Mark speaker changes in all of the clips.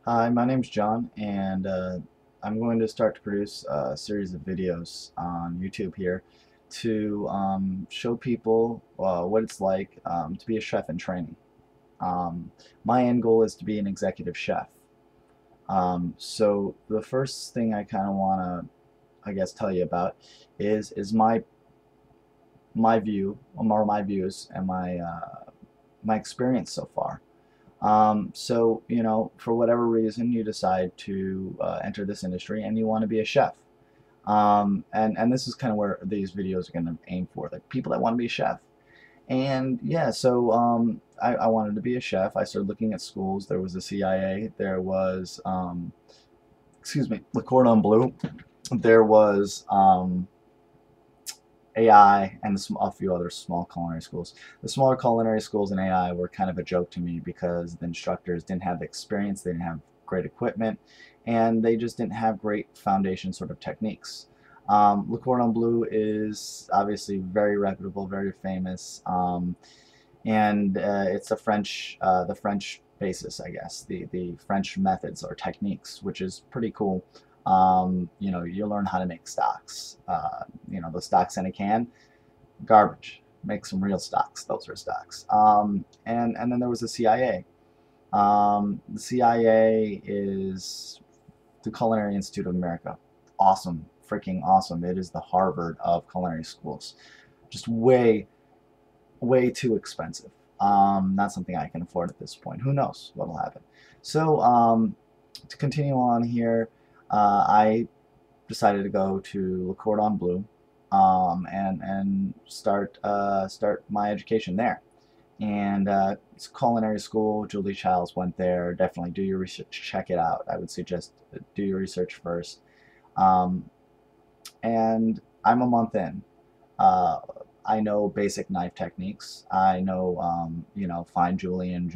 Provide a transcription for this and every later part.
Speaker 1: Hi, my name's John, and I'm going to start to produce a series of videos on YouTube here to show people what it's like to be a chef in training. My end goal is to be an executive chef. So the first thing I kind of want to, I guess, tell you about is my view, or my views, and my experience so far. So, for whatever reason, you decide to enter this industry and you want to be a chef. And this is kind of where these videos are going to aim for, like people that want to be a chef. And yeah, so I wanted to be a chef. I started looking at schools. There was the CIA. There was, excuse me, Le Cordon Bleu. There was AI and a few other small culinary schools. The smaller culinary schools in AI were kind of a joke to me because the instructors didn't have the experience, they didn't have great equipment, and they just didn't have great foundation sort of techniques. Le Cordon Bleu is obviously very reputable, very famous, and it's the French basis, I guess, the French methods or techniques, which is pretty cool. You learn how to make stocks. The stocks in a can, garbage. Make some real stocks. Those are stocks. And then there was the CIA. The CIA is the Culinary Institute of America. Awesome, freaking awesome. It is the Harvard of culinary schools. Just way, way too expensive. Not something I can afford at this point. Who knows what'll happen? So to continue on here, I decided to go to Le Cordon Bleu and start my education there. And it's a culinary school. Julie Childs went there. Definitely do your research. Check it out. I would suggest do your research first. Um, and I'm a month in. Uh, I know basic knife techniques. I know, fine julienne,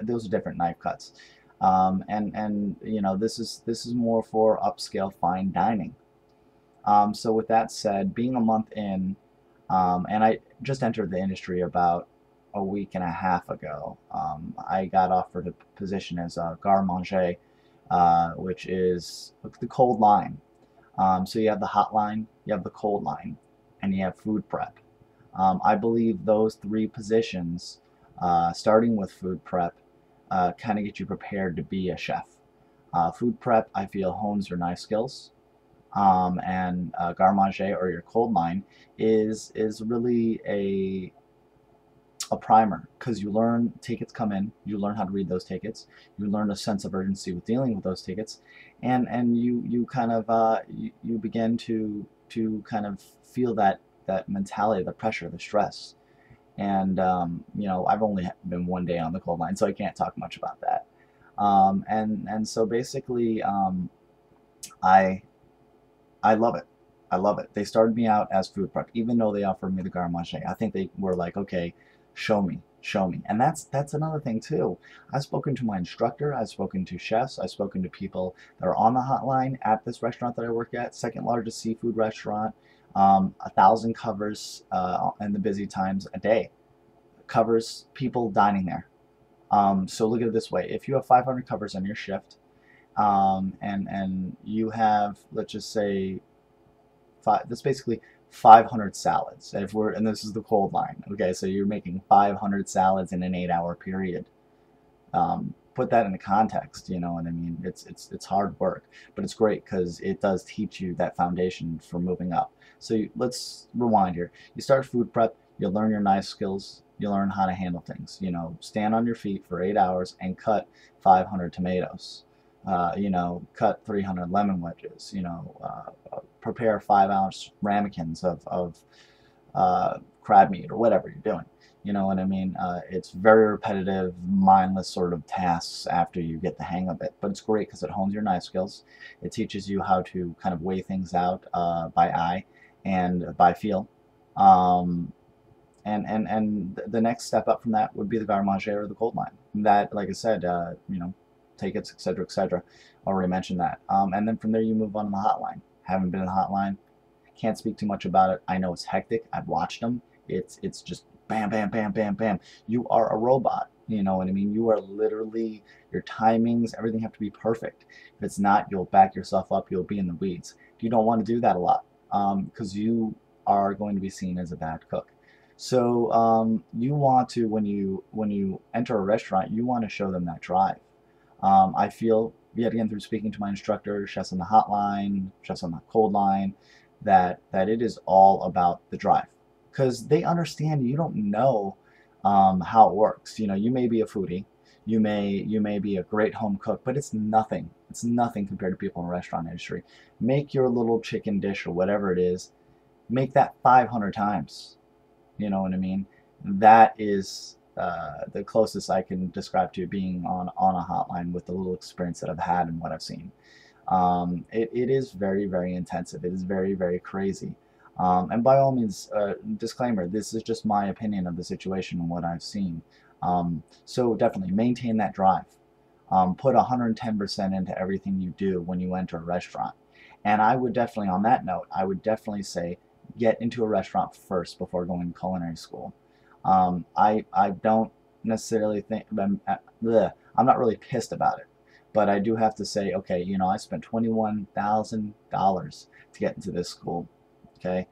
Speaker 1: those are different knife cuts. And this is more for upscale fine dining. So with that said, being a month in, and I just entered the industry about a week and a half ago, I got offered a position as a garde manger, which is the cold line. So you have the hot line, you have the cold line, and you have food prep. I believe those three positions, starting with food prep, kind of get you prepared to be a chef. Food prep, I feel, hones your knife skills, and garde manger, or your cold line, is really a primer, because you learn tickets come in, you learn how to read those tickets, you learn a sense of urgency with dealing with those tickets, and you kind of you begin to kind of feel that mentality, the pressure, the stress. And I've only been one day on the cold line, so I can't talk much about that. And so basically, I I love it. I love it. They started me out as food prep, even though they offered me the garde manger. I think they were like, okay, show me, show me. And that's another thing too. I've spoken to my instructor, I've spoken to chefs, I've spoken to people that are on the hotline at this restaurant that I work at, second largest seafood restaurant. 1,000 covers in the busy times a day. Covers people dining there. So look at it this way: if you have 500 covers on your shift, and you have, let's just say, that's basically 500 salads. And this is the cold line. Okay, so you're making 500 salads in an 8-hour period. Put that into context. You know what I mean? It's hard work, but it's great because it does teach you that foundation for moving up. So let's rewind here. You start food prep. You learn your knife skills. You learn how to handle things. Stand on your feet for 8 hours and cut 500 tomatoes. Cut 300 lemon wedges. Prepare 5-ounce ramekins of crab meat or whatever you're doing. You know what I mean? It's very repetitive, mindless sort of tasks after you get the hang of it. But it's great because it hones your knife skills. It teaches you how to kind of weigh things out by eye and by feel. Um, and the next step up from that would be the garde manger or the cold line. That, like I said, tickets, etc., etc. Already mentioned that. And then from there you move on to the hotline. Haven't been in the hotline. Can't speak too much about it. I know it's hectic. I've watched them. It's just bam, bam, bam, bam, bam. You are a robot. You know what I mean? You are literally, your timings, everything have to be perfect. If it's not, you'll back yourself up, you'll be in the weeds. You don't want to do that a lot because you are going to be seen as a bad cook. So you want to, when you enter a restaurant, you want to show them that drive. I feel, yet again, through speaking to my instructor, chefs on the hotline, chefs on the cold line, that it is all about the drive, because they understand you don't know how it works. You know, you may be a foodie, you may be a great home cook, but it's nothing. It's nothing compared to people in the restaurant industry. Make your little chicken dish or whatever it is, make that 500 times. You know what I mean? That is the closest I can describe to being on a hotline with the little experience that I've had and what I've seen. It is very, very intensive. It is very, very crazy. And by all means, disclaimer, this is just my opinion of the situation and what I've seen. So definitely maintain that drive. Put 110% into everything you do when you enter a restaurant. And I would definitely, on that note, I would definitely say get into a restaurant first before going to culinary school. I don't necessarily think, I'm not really pissed about it. But I do have to say, okay, you know, I spent $21,000 to get into this school, okay,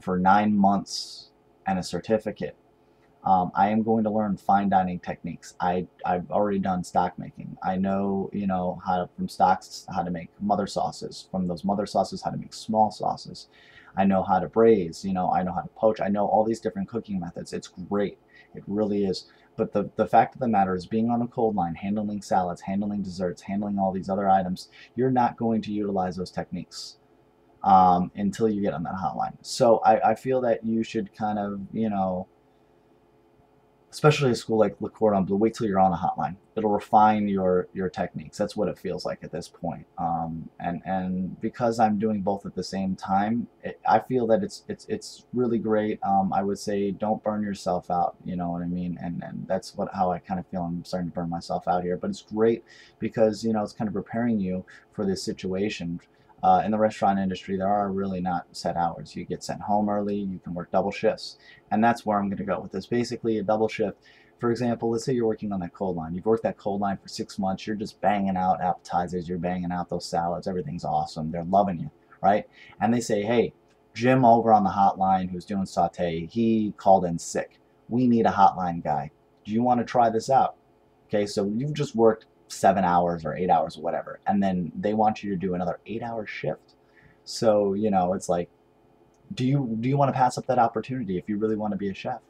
Speaker 1: for 9 months and a certificate. I am going to learn fine dining techniques. I've already done stock making. I know, you know, from stocks how to make mother sauces. From those mother sauces, how to make small sauces. I know how to braise. You know, I know how to poach. I know all these different cooking methods. It's great. It really is. But the fact of the matter is, being on a cold line, handling salads, handling desserts, handling all these other items, you're not going to utilize those techniques until you get on that hotline. So I feel that you should kind of, you know, especially a school like Le Cordon Bleu, wait till you're on a hotline. It'll refine your techniques. That's what it feels like at this point. And because I'm doing both at the same time, I feel that it's really great. I would say don't burn yourself out. You know what I mean? And that's how I kind of feel. I'm starting to burn myself out here, but it's great because, you know, it's kind of preparing you for this situation. In the restaurant industry, there are really not set hours. You get sent home early, you can work double shifts. And that's where I'm going to go with this. Basically, a double shift. For example, let's say you're working on that cold line. You've worked that cold line for 6 months. You're just banging out appetizers. You're banging out those salads. Everything's awesome. They're loving you, right? And they say, hey, Jim over on the hotline who's doing saute, he called in sick. We need a hotline guy. Do you want to try this out? Okay, so you've just worked 7 hours or 8 hours or whatever, and then they want you to do another 8-hour shift. So, you know, it's like, do you want to pass up that opportunity if you really want to be a chef?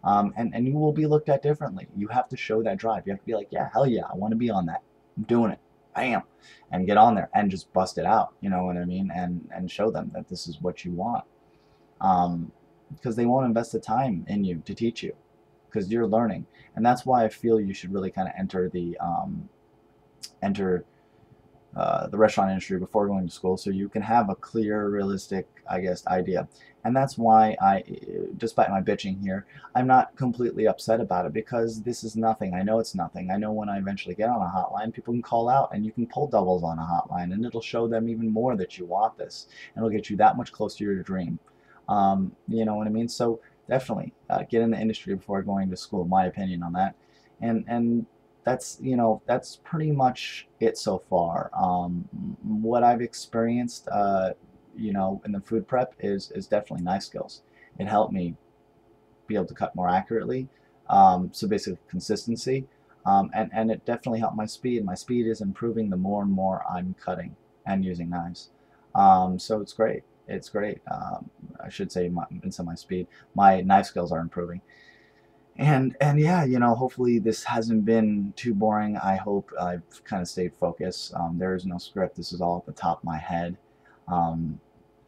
Speaker 1: And you will be looked at differently. You have to show that drive. You have to be like, yeah, hell yeah, I want to be on that. I'm doing it. Bam. And get on there and just bust it out. You know what I mean? And show them that this is what you want. Because they won't invest the time in you to teach you, because you're learning. And that's why I feel you should really kind of enter the restaurant industry before going to school, so you can have a clear, realistic, I guess, idea. And that's why despite my bitching here, I'm not completely upset about it, because this is nothing. I know it's nothing. I know when I eventually get on a hotline, people can call out and you can pull doubles on a hotline, and it'll show them even more that you want this, and it'll get you that much closer to your dream. You know what I mean? So definitely get in the industry before going to school, my opinion on that. And that's, you know, that's pretty much it so far. What I've experienced, you know, in the food prep is definitely knife skills. It helped me be able to cut more accurately. So basically consistency, and it definitely helped my speed. My speed is improving the more and more I'm cutting and using knives. So it's great. It's great. I should say my speed. My knife skills are improving. And yeah, you know, hopefully this hasn't been too boring. I hope I've kind of stayed focused. There is no script. This is all at the top of my head.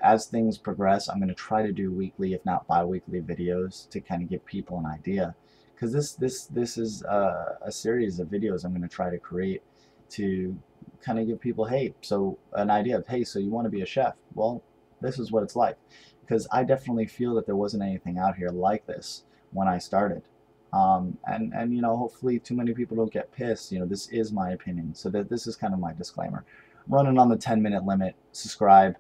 Speaker 1: As things progress, I'm going to try to do weekly, if not bi-weekly videos to kind of give people an idea. Because this is a series of videos I'm going to try to create to kind of give people, hey, so an idea of, hey, so you want to be a chef? Well, this is what it's like. Because I definitely feel that there wasn't anything out here like this when I started. And you know, hopefully too many people don't get pissed. You know, this is my opinion, so that this is kind of my disclaimer. I'm running on the 10-minute limit. Subscribe,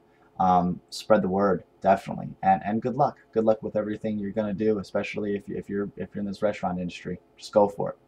Speaker 1: spread the word, definitely, and good luck with everything you're gonna do, especially if you're in this restaurant industry. Just go for it.